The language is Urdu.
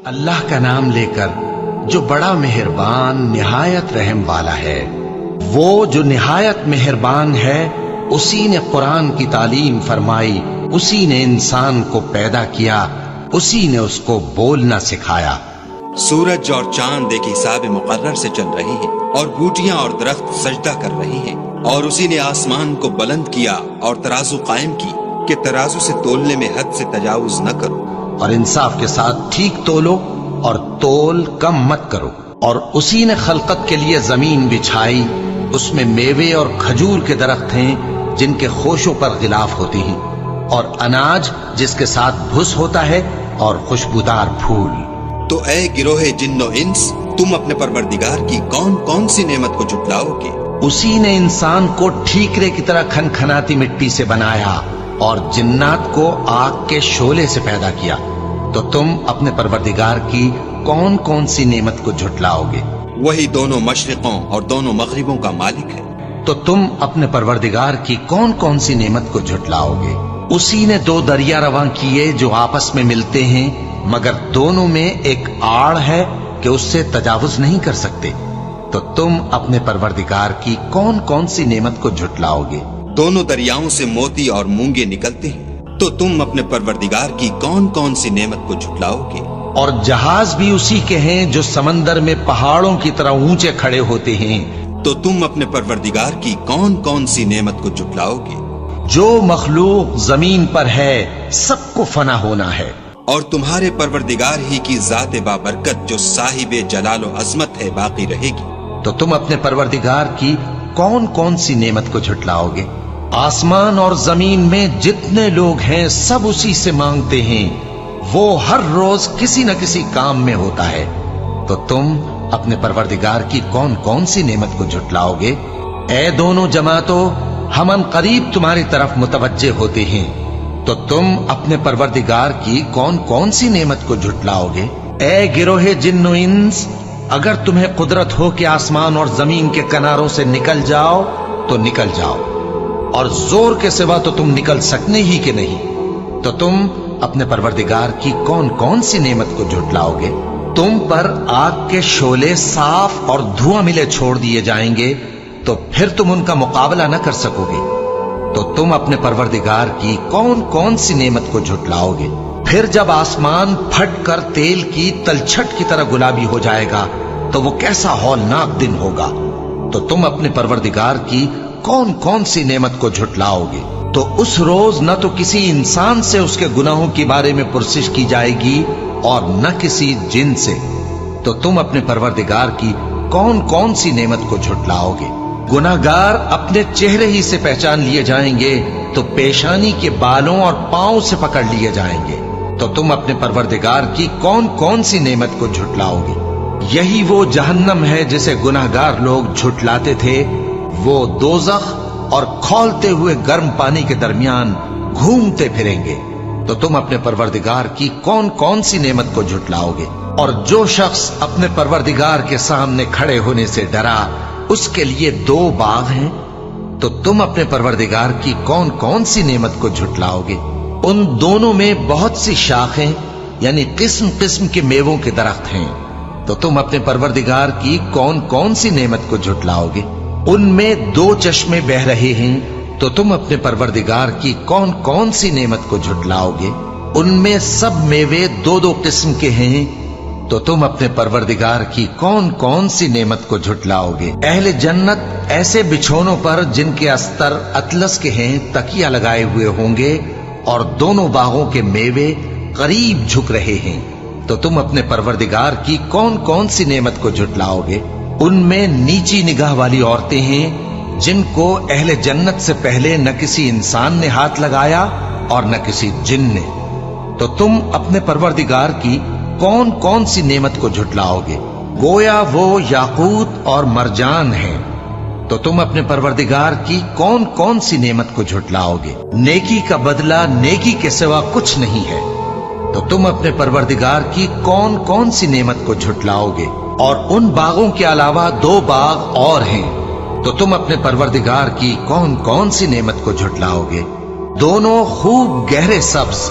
اللہ کا نام لے کر جو بڑا مہربان نہایت رحم والا ہے۔ وہ جو نہایت مہربان ہے اسی نے قرآن کی تعلیم فرمائی، اسی نے انسان کو پیدا کیا، اسی نے اس کو بولنا سکھایا۔ سورج اور چاند ایک حساب مقرر سے چل رہے ہیں، اور بوٹیاں اور درخت سجدہ کر رہے ہیں، اور اسی نے آسمان کو بلند کیا اور ترازو قائم کی کہ ترازو سے تولنے میں حد سے تجاوز نہ کرو، اور انصاف کے ساتھ ٹھیک تولو اور تول کم مت کرو۔ اور اسی نے خلقت کے لیے زمین بچھائی، اس میں میوے اور کھجور کے درخت ہیں جن کے خوشوں پر غلاف ہوتی ہیں، اور اناج جس کے ساتھ بھس ہوتا ہے، اور خوشبودار پھول۔ تو اے گروہ جن و انس، تم اپنے پروردگار کی کون کون سی نعمت کو جھٹلاؤ گے؟ اسی نے انسان کو ٹھیکرے کی طرح کھنکھناتی مٹی سے بنایا، اور جنات کو آگ کے شعلے سے پیدا کیا۔ تو تم اپنے پروردگار کی کون کون سی نعمت کو جھٹلاؤ گے؟ وہی دونوں مشرقوں اور دونوں مغربوں کا مالک ہے۔ تو تم اپنے پروردگار کی کون کون سی نعمت کو جھٹلاؤ گے؟ اسی نے دو دریا رواں کیے جو آپس میں ملتے ہیں، مگر دونوں میں ایک آڑ ہے کہ اس سے تجاوز نہیں کر سکتے۔ تو تم اپنے پروردگار کی کون کون سی نعمت کو جھٹلاؤ گے؟ دونوں دریاؤں سے موتی اور مونگے نکلتے ہیں، تو تم اپنے پروردگار کی کون کون سی نعمت کو جھٹلاؤ گے؟ اور جہاز بھی اسی کے ہیں جو سمندر میں پہاڑوں کی طرح اونچے کھڑے ہوتے ہیں۔ تو تم اپنے پروردگار کی کون کون سی نعمت کو جھٹلاؤ گے؟ جو مخلوق زمین پر ہے سب کو فنا ہونا ہے، اور تمہارے پروردگار ہی کی ذات بابرکت جو صاحب جلال و عظمت ہے باقی رہے گی۔ تو تم اپنے پروردگار کی کون کون سی نعمت کو جھٹلاؤ گے؟ آسمان اور زمین میں جتنے لوگ ہیں سب اسی سے مانگتے ہیں، وہ ہر روز کسی نہ کسی کام میں ہوتا ہے۔ تو تم اپنے پروردگار کی کون کون سی نعمت کو جھٹلاؤ گے؟ اے دونوں جماعتوں، ہم ان قریب تمہاری طرف متوجہ ہوتے ہیں، تو تم اپنے پروردگار کی کون کون سی نعمت کو جھٹلاؤ گے؟ اے گروہ جن و انس، اگر تمہیں قدرت ہو کہ آسمان اور زمین کے کناروں سے نکل جاؤ تو نکل جاؤ، اور زور کے سوا تو تم نکل سکنے ہی کہ نہیں، تو تم اپنے پروردگار کی کون کون سی نعمت کو جھٹلاؤ گے؟ تم پر آگ کے شعلے صاف اور دھواں ملے چھوڑ دیے جائیں گے، تو پھر تم ان کا مقابلہ نہ کر سکو گے۔ تو تم اپنے پروردگار کی کون کون سی نعمت کو جھٹلاؤ گے؟ پھر جب آسمان پھٹ کر تیل کی تلچھٹ کی طرح گلابی ہو جائے گا تو وہ کیسا ہولناک دن ہوگا۔ تو تم اپنے پروردگار کی کون کون سی نعمت کو جھٹلاؤ گے؟ تو اس روز نہ تو کسی انسان سے اس کے گناہوں کے بارے میں پرسش کی جائے گی اور نہ کسی جن سے۔ تو تم اپنے پروردگار کی کون کون سی نعمت کو جھٹلاؤ گے؟ گناہگار اپنے چہرے ہی سے پہچان لیے جائیں گے تو پیشانی کے بالوں اور پاؤں سے پکڑ لیے جائیں گے۔ تو تم اپنے پروردگار کی کون کون سی نعمت کو جھٹلاؤ گے؟ یہی وہ جہنم ہے جسے گناہگار لوگ جھٹلاتے تھے، وہ دوزخ اور کھولتے ہوئے گرم پانی کے درمیان گھومتے پھریں گے۔ تو تم اپنے پروردگار کی کون کون سی نعمت کو جھٹلاؤ گے؟ اور جو شخص اپنے پروردگار کے سامنے کھڑے ہونے سے ڈرا، اس کے لیے دو باغ ہیں۔ تو تم اپنے پروردگار کی کون کون سی نعمت کو جھٹلاؤ گے؟ ان دونوں میں بہت سی شاخیں یعنی قسم قسم کے میووں کے درخت ہیں۔ تو تم اپنے پروردگار کی کون کون سی نعمت کو جھٹلاؤ گے؟ ان میں دو چشمے بہ رہے ہیں۔ تو تم اپنے پروردگار کی کون کون سی نعمت کو جھٹلاؤ گے؟ ان میں سب میوے دو دو قسم کے ہیں۔ تو تم اپنے پروردگار کی کون کون سی نعمت کو جھٹلاؤ گے؟ اہل جنت ایسے بچھونوں پر جن کے استر اطلس کے ہیں تکیہ لگائے ہوئے ہوں گے، اور دونوں باغوں کے میوے قریب جھک رہے ہیں۔ تو تم اپنے پروردگار کی کون کون سی نعمت کو جھٹلاؤ گے؟ ان میں نیچی نگاہ والی عورتیں ہیں جن کو اہل جنت سے پہلے نہ کسی انسان نے ہاتھ لگایا اور نہ کسی جن نے۔ تو تم اپنے پروردگار کی کون کون سی نعمت کو جھٹلاؤ گے؟ گویا وہ یاقوت اور مرجان ہیں۔ تو تم اپنے پروردگار کی کون کون سی نعمت کو جھٹلاؤ گے؟ نیکی کا بدلہ نیکی کے سوا کچھ نہیں ہے۔ تو تم اپنے پروردگار کی کون کون سی نعمت کو جھٹلاؤ گے؟ اور ان باغوں کے علاوہ دو باغ اور ہیں۔ تو تم اپنے پروردگار کی کون کون سی نعمت کو جھٹلاؤ گے؟ دونوں خوب گہرے سبز،